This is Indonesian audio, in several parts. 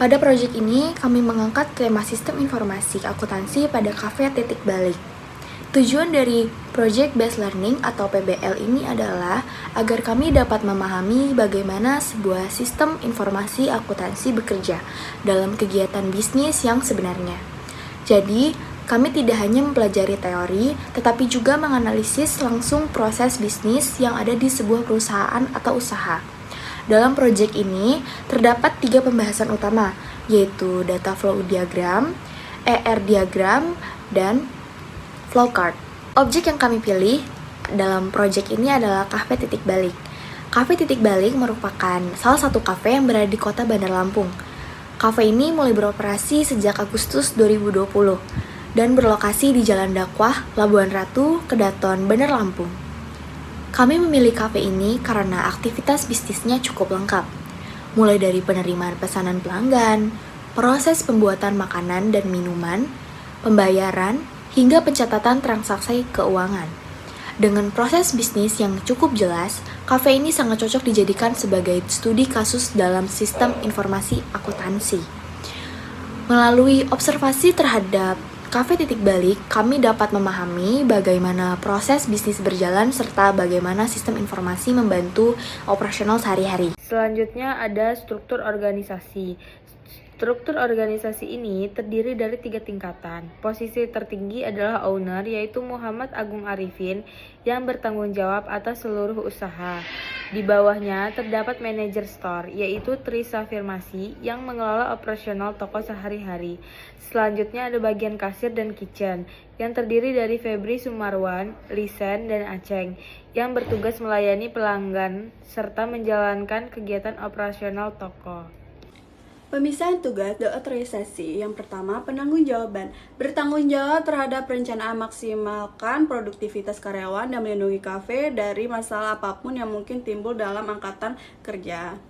Pada proyek ini, kami mengangkat tema sistem informasi akuntansi pada kafe titik balik. Tujuan dari Project Based Learning atau PBL ini adalah agar kami dapat memahami bagaimana sebuah sistem informasi akuntansi bekerja dalam kegiatan bisnis yang sebenarnya. Jadi, kami tidak hanya mempelajari teori, tetapi juga menganalisis langsung proses bisnis yang ada di sebuah perusahaan atau usaha. Dalam proyek ini, terdapat 3 pembahasan utama, yaitu data flow diagram, ER diagram, dan flowchart. Objek yang kami pilih dalam proyek ini adalah kafe titik balik. Kafe titik balik merupakan salah satu kafe yang berada di kota Bandar Lampung. Kafe ini mulai beroperasi sejak Agustus 2020 dan berlokasi di Jalan Dakwah, Labuan Ratu, Kedaton, Bandar Lampung. Kami memilih kafe ini karena aktivitas bisnisnya cukup lengkap, mulai dari penerimaan pesanan pelanggan, proses pembuatan makanan dan minuman, pembayaran, hingga pencatatan transaksi keuangan. Dengan proses bisnis yang cukup jelas, kafe ini sangat cocok dijadikan sebagai studi kasus dalam sistem informasi akuntansi. Melalui observasi terhadap kafe titik balik, kami dapat memahami bagaimana proses bisnis berjalan serta bagaimana sistem informasi membantu operasional sehari-hari. Selanjutnya ada struktur organisasi. Struktur organisasi ini terdiri dari 3 tingkatan. Posisi tertinggi adalah owner, yaitu Muhammad Agung Arifin yang bertanggung jawab atas seluruh usaha. Di bawahnya terdapat manajer store, yaitu Trisa Firmasi yang mengelola operasional toko sehari-hari. Selanjutnya ada bagian kasir dan kitchen yang terdiri dari Febri Sumarwan, Lisen, dan Aceng yang bertugas melayani pelanggan serta menjalankan kegiatan operasional toko. Pemisahan tugas dan otorisasi. Yang pertama, penanggung-jawaban. Bertanggung jawab terhadap perencanaan maksimalkan produktivitas karyawan dan melindungi kafe dari masalah apapun yang mungkin timbul dalam angkatan kerja.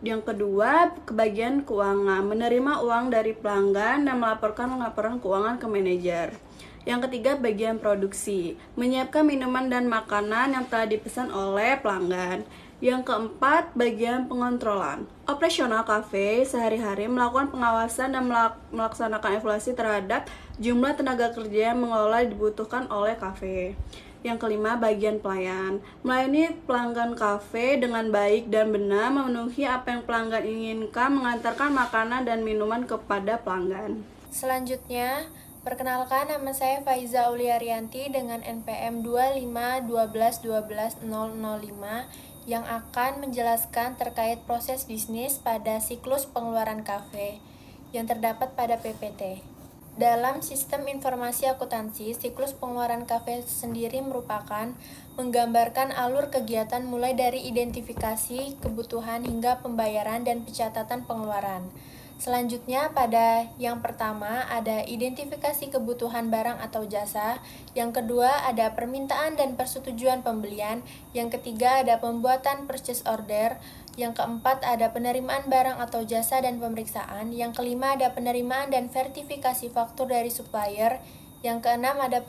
Yang kedua, kebagian keuangan. Menerima uang dari pelanggan dan melaporkan laporan keuangan ke manajer. Yang ketiga, bagian produksi. Menyiapkan minuman dan makanan yang telah dipesan oleh pelanggan. Yang keempat, bagian pengontrolan. Operasional kafe sehari-hari melakukan pengawasan dan melaksanakan evaluasi terhadap jumlah tenaga kerja yang mengelola dibutuhkan oleh kafe. Yang kelima, bagian pelayan. Melayani pelanggan kafe dengan baik dan benar, memenuhi apa yang pelanggan inginkan, mengantarkan makanan dan minuman kepada pelanggan. Selanjutnya, perkenalkan, nama saya Faiza Auliarianti dengan NPM 2512121005 yang akan menjelaskan terkait proses bisnis pada siklus pengeluaran kafe yang terdapat pada PPT. Dalam sistem informasi akuntansi, siklus pengeluaran kafe sendiri merupakan menggambarkan alur kegiatan mulai dari identifikasi kebutuhan hingga pembayaran dan pencatatan pengeluaran. Selanjutnya, pada yang pertama ada identifikasi kebutuhan barang atau jasa, yang kedua ada permintaan dan persetujuan pembelian, yang ketiga ada pembuatan purchase order, yang keempat ada penerimaan barang atau jasa dan pemeriksaan, yang kelima ada penerimaan dan verifikasi faktur dari supplier, yang keenam ada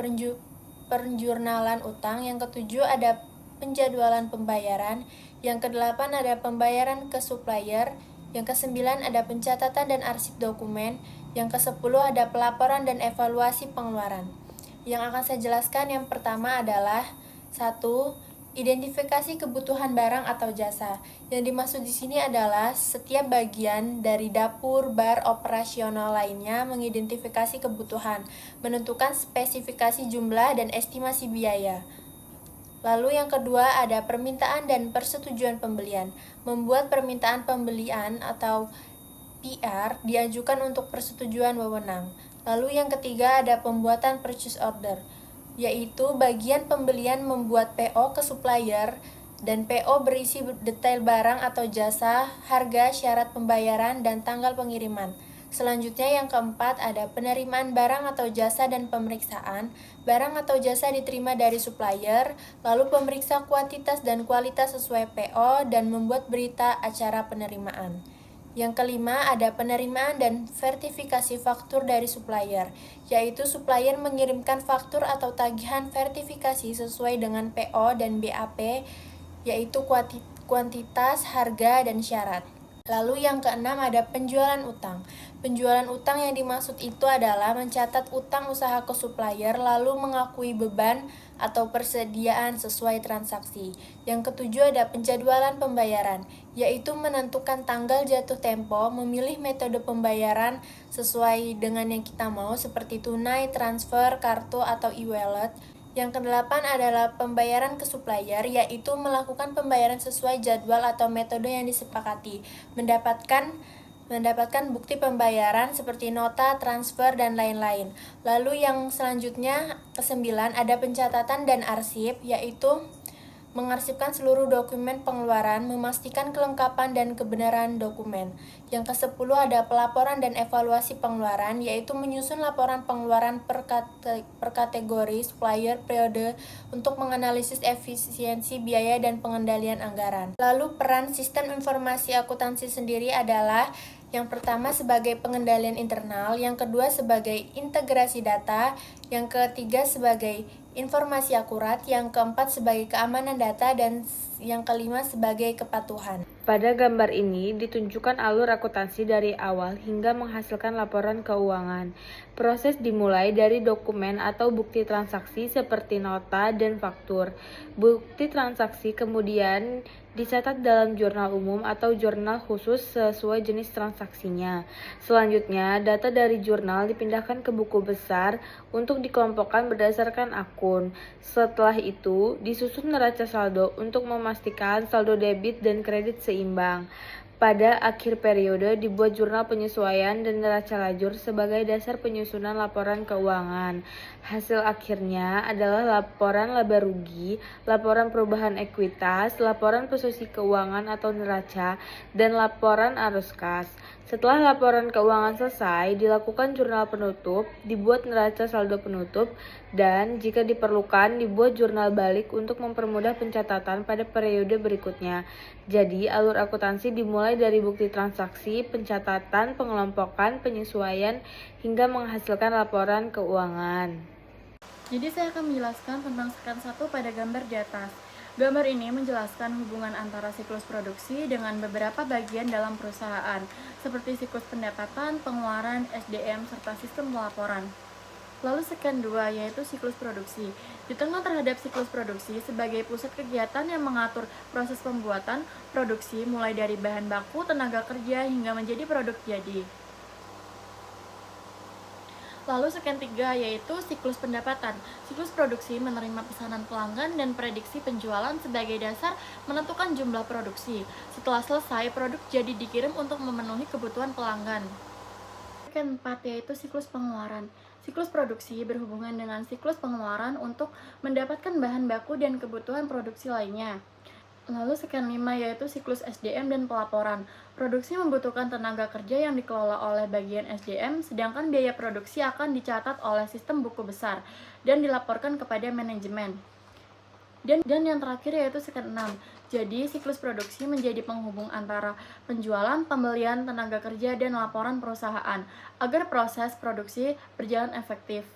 penjurnalan utang, yang ketujuh ada penjadwalan pembayaran, yang kedelapan ada pembayaran ke supplier, yang ke-9 ada pencatatan dan arsip dokumen. Yang ke-10 ada pelaporan dan evaluasi pengeluaran. Yang akan saya jelaskan yang pertama adalah 1. Identifikasi kebutuhan barang atau jasa. Yang dimaksud di sini adalah setiap bagian dari dapur, bar, operasional lainnya mengidentifikasi kebutuhan, menentukan spesifikasi jumlah dan estimasi biaya. Lalu yang kedua ada permintaan dan persetujuan pembelian. Membuat permintaan pembelian atau PR diajukan untuk persetujuan wewenang. Lalu yang ketiga ada pembuatan purchase order, yaitu bagian pembelian membuat PO ke supplier dan PO berisi detail barang atau jasa, harga, syarat pembayaran, dan tanggal pengiriman. Selanjutnya yang keempat ada penerimaan barang atau jasa dan pemeriksaan. Barang atau jasa diterima dari supplier, lalu pemeriksa kuantitas dan kualitas sesuai PO dan membuat berita acara penerimaan. Yang kelima ada penerimaan dan verifikasi faktur dari supplier, yaitu supplier mengirimkan faktur atau tagihan verifikasi sesuai dengan PO dan BAP, yaitu kuantitas, harga, dan syarat. Lalu yang keenam ada penjualan utang. Penjualan utang yang dimaksud itu adalah mencatat utang usaha ke supplier lalu mengakui beban atau persediaan sesuai transaksi. Yang ketujuh ada penjadwalan pembayaran, yaitu menentukan tanggal jatuh tempo, memilih metode pembayaran sesuai dengan yang kita mau seperti tunai, transfer, kartu, atau e-wallet. Yang kedelapan adalah pembayaran ke supplier, yaitu melakukan pembayaran sesuai jadwal atau metode yang disepakati, mendapatkan bukti pembayaran seperti nota, transfer, dan lain-lain. Lalu yang selanjutnya, kesembilan, ada pencatatan dan arsip, yaitu mengarsipkan seluruh dokumen pengeluaran, memastikan kelengkapan dan kebenaran dokumen. Yang ke-10 ada pelaporan dan evaluasi pengeluaran, yaitu menyusun laporan pengeluaran per kategori, supplier, periode untuk menganalisis efisiensi biaya dan pengendalian anggaran. Lalu peran sistem informasi akuntansi sendiri adalah yang pertama sebagai pengendalian internal, yang kedua sebagai integrasi data, yang ketiga sebagai informasi akurat, yang keempat sebagai keamanan data, dan yang kelima sebagai kepatuhan. Pada gambar ini ditunjukkan alur akuntansi dari awal hingga menghasilkan laporan keuangan. Proses dimulai dari dokumen atau bukti transaksi seperti nota dan faktur. Bukti transaksi kemudian dicatat dalam jurnal umum atau jurnal khusus sesuai jenis transaksinya. Selanjutnya, data dari jurnal dipindahkan ke buku besar untuk dikelompokkan berdasarkan akun. Setelah itu, disusun neraca saldo untuk memastikan saldo debit dan kredit seimbang. Pada akhir periode dibuat jurnal penyesuaian dan neraca lajur sebagai dasar penyusunan laporan keuangan. Hasil akhirnya adalah laporan laba rugi, laporan perubahan ekuitas, laporan posisi keuangan atau neraca, dan laporan arus kas. Setelah laporan keuangan selesai, dilakukan jurnal penutup, dibuat neraca saldo penutup, dan jika diperlukan dibuat jurnal balik untuk mempermudah pencatatan pada periode berikutnya. Jadi, alur akuntansi dimulai dari bukti transaksi, pencatatan, pengelompokan, penyesuaian, hingga menghasilkan laporan keuangan. Jadi saya akan menjelaskan tentang sekan 1 pada gambar di atas. Gambar ini menjelaskan hubungan antara siklus produksi dengan beberapa bagian dalam perusahaan, seperti siklus pendapatan, pengeluaran, SDM, serta sistem pelaporan. Lalu sekan 2 yaitu siklus produksi. Di tengah terhadap siklus produksi sebagai pusat kegiatan yang mengatur proses pembuatan produksi mulai dari bahan baku, tenaga kerja, hingga menjadi produk jadi. Lalu sekian 3 yaitu siklus pendapatan. Siklus produksi menerima pesanan pelanggan dan prediksi penjualan sebagai dasar menentukan jumlah produksi. Setelah selesai, produk jadi dikirim untuk memenuhi kebutuhan pelanggan. Sekian 4 yaitu siklus pengeluaran. Siklus produksi berhubungan dengan siklus pengeluaran untuk mendapatkan bahan baku dan kebutuhan produksi lainnya. Lalu sekian 5 yaitu siklus SDM dan pelaporan. Produksi membutuhkan tenaga kerja yang dikelola oleh bagian SDM, sedangkan biaya produksi akan dicatat oleh sistem buku besar dan dilaporkan kepada manajemen. Dan yang terakhir yaitu sekian 6. Jadi siklus produksi menjadi penghubung antara penjualan, pembelian, tenaga kerja, dan laporan perusahaan agar proses produksi berjalan efektif.